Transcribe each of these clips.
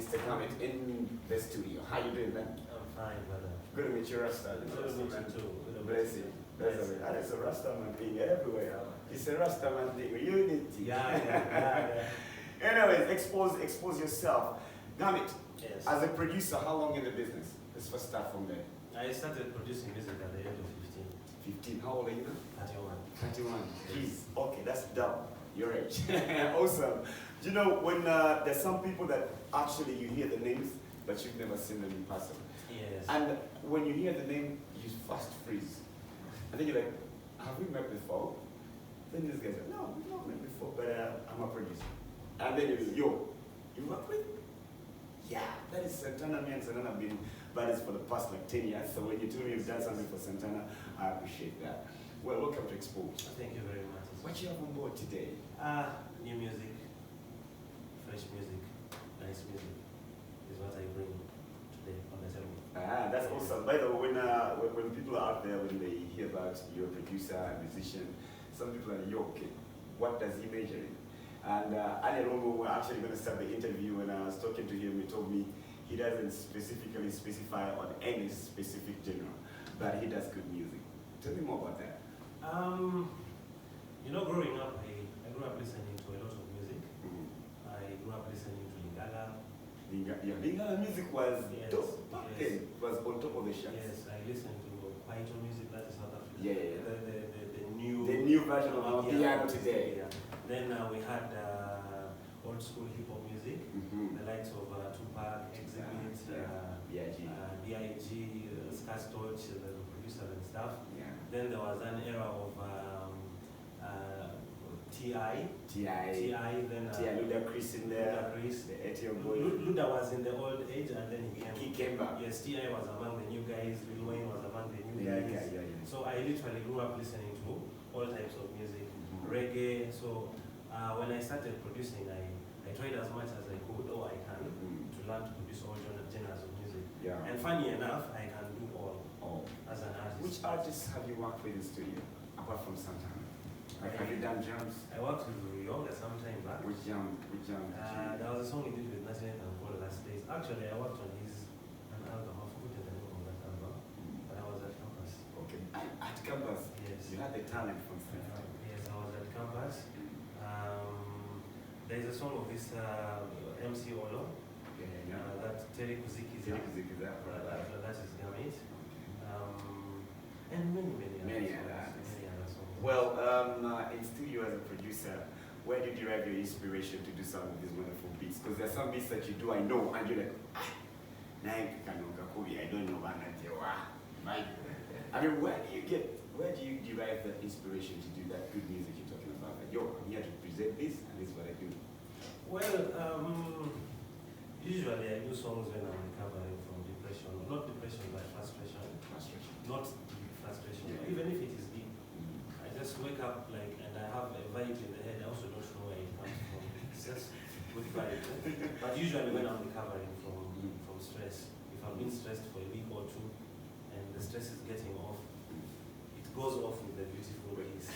Mr. Kamit in the studio. How you doing, man? I'm fine, brother. Good to meet you, Rasta. Good to meet you too. Bless you. That's a That is a Rastaman thing everywhere. It's a Rastaman thing. Unity. Yeah. Anyways, expose yourself. Gamit, Yes. as a producer, how long in the business? Let's first start from there. I started producing music at the age of 15. 15. How old are you now? 31. 31. Jeez. Okay, that's double your age. Awesome. Do you know when there's some people that actually you hear the names, but you've never seen them in person? Yes. And when you hear the name, you fast freeze. And then you're like, have we met before? Then this guy said, no, we've not met before, but I'm a producer. And then you work with? Yeah, that is Santana. Me and Santana have been buddies for the past like 10 years. So when you tell me you've done something for Santana, I appreciate that. Well, welcome to Expose. Thank you very much. What you have on board today? New music, fresh music, nice music is what I bring today on the table. That's awesome. By the way, when people are out there, when they hear about you're a producer, a musician, some people are like, yo, okay, what does he major in? And earlier on, we were actually going to start the interview. When I was talking to him, he told me he doesn't specifically specify on any specific genre, but he does good music. Tell me more about that. Growing up, I grew up listening to a lot of music. Mm-hmm. I grew up listening to Lingala. Lingala music was dope back then. It was on top of the charts. Yes, I listened to Kwaito music, that is South Africa. Yeah. The new version of our piano today. Yeah. Then we had old school hip hop music, the likes of Tupac, Exhibit, B.I.G., Scott Storch, the producer and stuff. Yeah. Then there was an era of T.I., then Ludacris in there, the ATO boy. Luda was in the old age and then he came back. Yes, T.I. was among the new guys, Lil Wayne was among the new guys. Yeah. So I literally grew up listening to all types of music, reggae. So when I started producing, I tried as much as I could, or I can, to learn to produce all genres of music. Yeah. And funny enough, I can do all as an artist. Which artists have you worked with in studio, apart from Santana? Like, have you done jams? I worked with Yoga some time back. Which jam? There was a song he did with National Anthem called Last Days. Actually, I worked on an album. I forgot the name of that album, but I was at campus. Okay, at campus? Yes. You had the talent from Yes, I was at campus. There is a song of this MC Olo. That Terry Kuziki is that is Gamit. And many other songs. Well, in studio as a producer, where do you derive your inspiration to do some of these wonderful beats? Because there are some beats that you do, I know, and you're like, I don't know what I mean, where do you derive that inspiration to do that good music you're talking about? Like, yo, I'm here to present this, and this is what I do. Well, usually I do songs when I'm recovering from depression. Not depression, but frustration. Not deep frustration. Yeah. Even if it is deep, I just wake up and I have a vibe in the head. I also don't know where it comes from. It's just good vibe. But usually when I'm recovering from stress, if I've been stressed for a week or two, and the stress is getting off, it goes off with a beautiful breeze.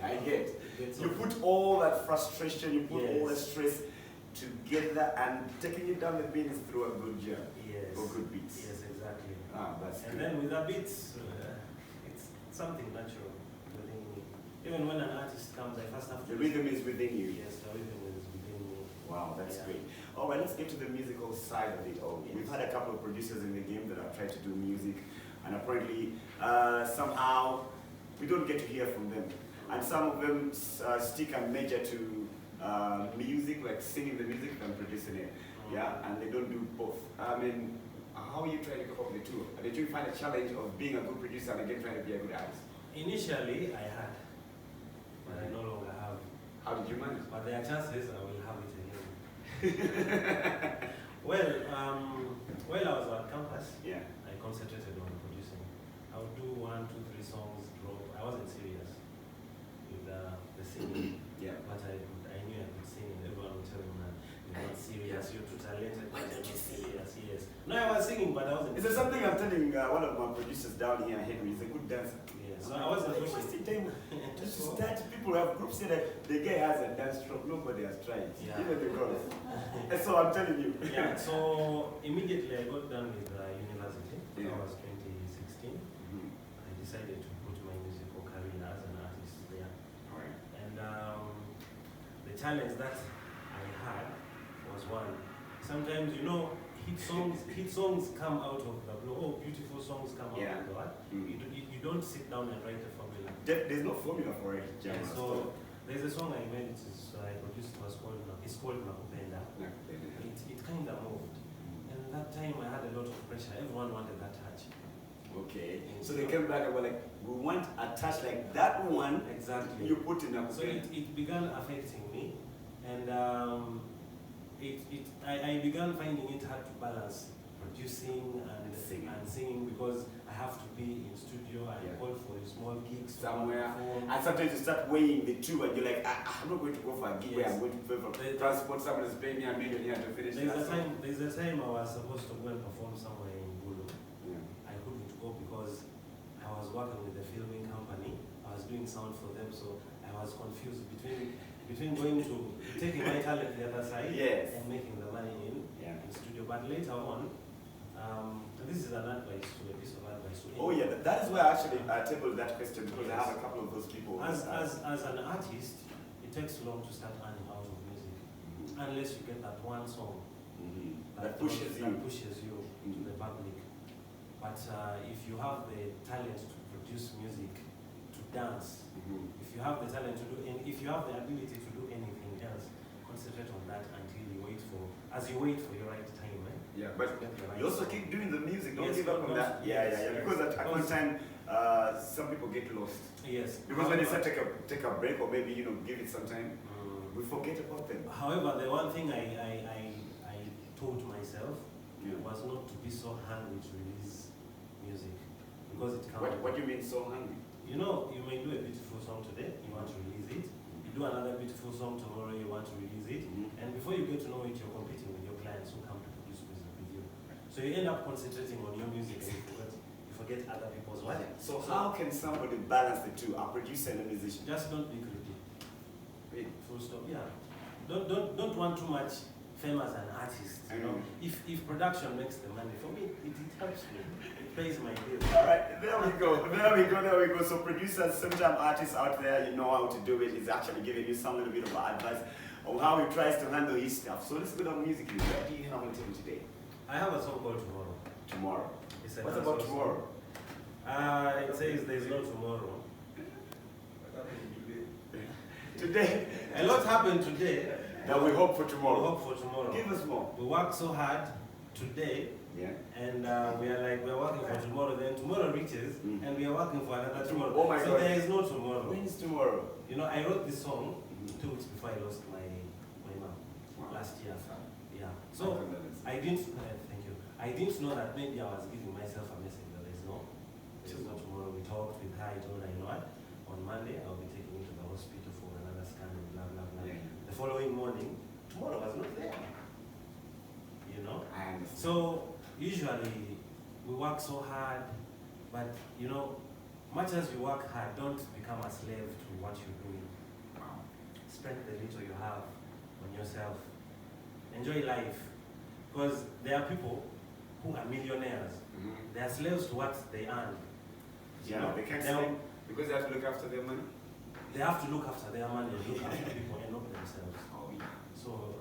I get. You put all that frustration, you put all the stress together, and taking it down the beats through a good jam. Yes. Or good beats. Yes, exactly. That's and good. then with the beats, it's something natural within me. Even when an artist comes, I first have to... The rhythm is within you. Yes, the rhythm is within me. Wow, that's great. All right, let's get to the musical side of it all. Yes. We've had a couple of producers in the game that have tried to do music, and apparently, somehow, we don't get to hear from them. And some of them stick and major to music, like singing the music and producing it. Yeah, and they don't do both. I mean, how are you trying to cope with the two? Did you find a challenge of being a good producer and again trying to be a good artist? Initially, I had, but I no longer have. How did you manage? But there are chances I will have it again. Well, while I was at campus, I concentrated on producing. I would do 1, 2, 3 songs, drop. I wasn't serious with the singing, but I knew I could sing, and everyone would tell me, man, you're not serious, you're too talented. Why don't you sing? Yes. No, I was singing, but I wasn't. Is there something I'm telling one of my producers down here, Henry? He's a good dancer. Yes. So I wasn't Why pushing. wasting time to start? People have groups say that the guy has a dance stroke, nobody has tried. Yeah. Even the girls. And so I'm telling you. Yeah, so immediately I got done with university. Yeah. That was 2016. I decided to put my musical career as an artist there. Alright. And the challenge that I had was one. Sometimes, you know, hit songs come out of the blue. Oh, beautiful songs come out of the what? You don't sit down and write a formula. There's no formula for it, Yeah, so there's a song I made, I produced, it's called Nakupenda. It kind of moved. And that time I had a lot of pressure. Everyone wanted that touch. Okay. So they came back and were like, we want a touch like that one. Exactly. You put in a So it began affecting me. And I began finding it hard to balance producing and singing because I have to be in studio. I call for a small gig somewhere. And sometimes you start weighing the two and you're like, I'm not going to go for a gig where I'm going to pay for transport. Someone is paying me $1 million here to finish. There's a time I was supposed to go and perform somewhere in Gulu. I couldn't go because I was working with a filming company. I was doing sound for them, so I was confused between going to taking my talent the other side and making the money in studio. But later on, this is an advice to a piece of advice. Oh yeah, that is why I actually tabled that question because I have a couple of those people. As an artist, it takes long to start earning out of music, unless you get that one song that pushes you to the public. But if you have the talent to produce music, to dance, if you have the talent to do, and if you have the ability to do anything else, concentrate on that until you wait for your right time. Yeah, but you also keep doing the music. Don't give up on that. Yeah. Because at one time, some people get lost. Yes. Because when they start take a break or maybe give it some time, we forget about them. However, the one thing I told myself was not to be so hungry to release music because it counts. What do you mean so hungry? You know, you may do a beautiful song today, you want to release it. You do another beautiful song tomorrow, you want to release it. And before you get to know it, you're competing with your clients who come to produce music with you. So you end up concentrating on your music and you forget other people's work. So how can somebody balance the two, a producer and a musician? Just don't be greedy. Full stop. Yeah. Don't want too much fame as an artist. You know, if production makes the money, for me it helps me. It pays my bills. All right, there we go. So producers, sometimes artists out there, you know how to do it. He's actually giving you some little bit of advice on how he tries to handle his stuff. So let's go down musically. What do you have on table today? I have a song called Tomorrow. Tomorrow. What about tomorrow? It says there's no tomorrow. Today. A lot happened today. That we hope for tomorrow. We hope for tomorrow. Give us more. We work so hard today. And we're working for tomorrow. Then tomorrow reaches, and we are working for another tomorrow. Oh my God. So there is no tomorrow. When is tomorrow? You know, I wrote this song 2 weeks before I lost my mom last year. Yeah. So I didn't. Thank you. I didn't know that maybe I was giving myself a message that there's no tomorrow. We talked with her. I told her, you know what? On Monday I'll be taking you to the hospital for another scan and blah blah blah. The following morning, tomorrow was not there. You know. I understand. So usually we work so hard, but you know, much as you work hard, don't become a slave to what you're doing. Spend the little you have on yourself. Enjoy life, because there are people who are millionaires. They are slaves to what they earn. Yeah, they can't sleep because they have to look after their money. They have to look after their money and look after people and not themselves. So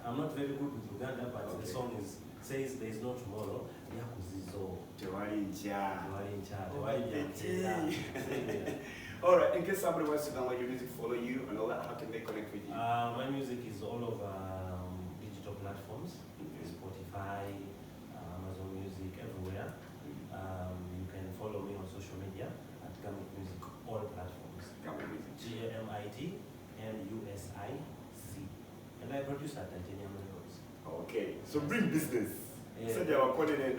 I'm not very good with Uganda, but the song says there is no tomorrow. All right, in case somebody wants to download your music, follow you and all that, how can they connect with you? My music is all over digital platforms, Spotify, Amazon Music, everywhere. You can follow me on social media at Gamut Music, all platforms. Gamut Music. GAMIT MUSIC. And I produce at Titanium Records. Okay, so bring business. Yeah. So they are calling it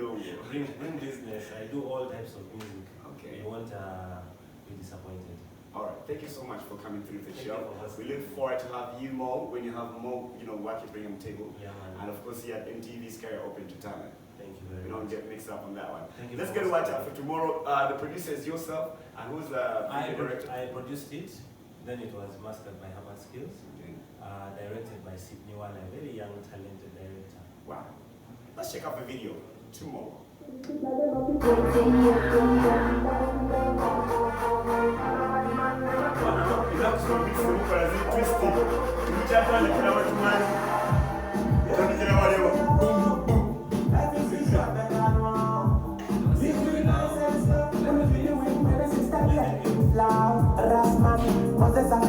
bring business. I do all types of music. Okay. You won't be disappointed. All right, thank you so much for coming through the show. We You look forward to have you more when you have more, work you bring on the table. Yeah, man. And of course, here at NTV's Career Open to Talent. Thank you very We much. don't get mixed up on that one. Thank you. Let's get right up for tomorrow. The producer is yourself. And who's the director? I produced it, then it was mastered by Hammer Skills, directed by Sydney One, a very young, talented director. Wow. Let's check out the video. 2 more. Rasman, Moses and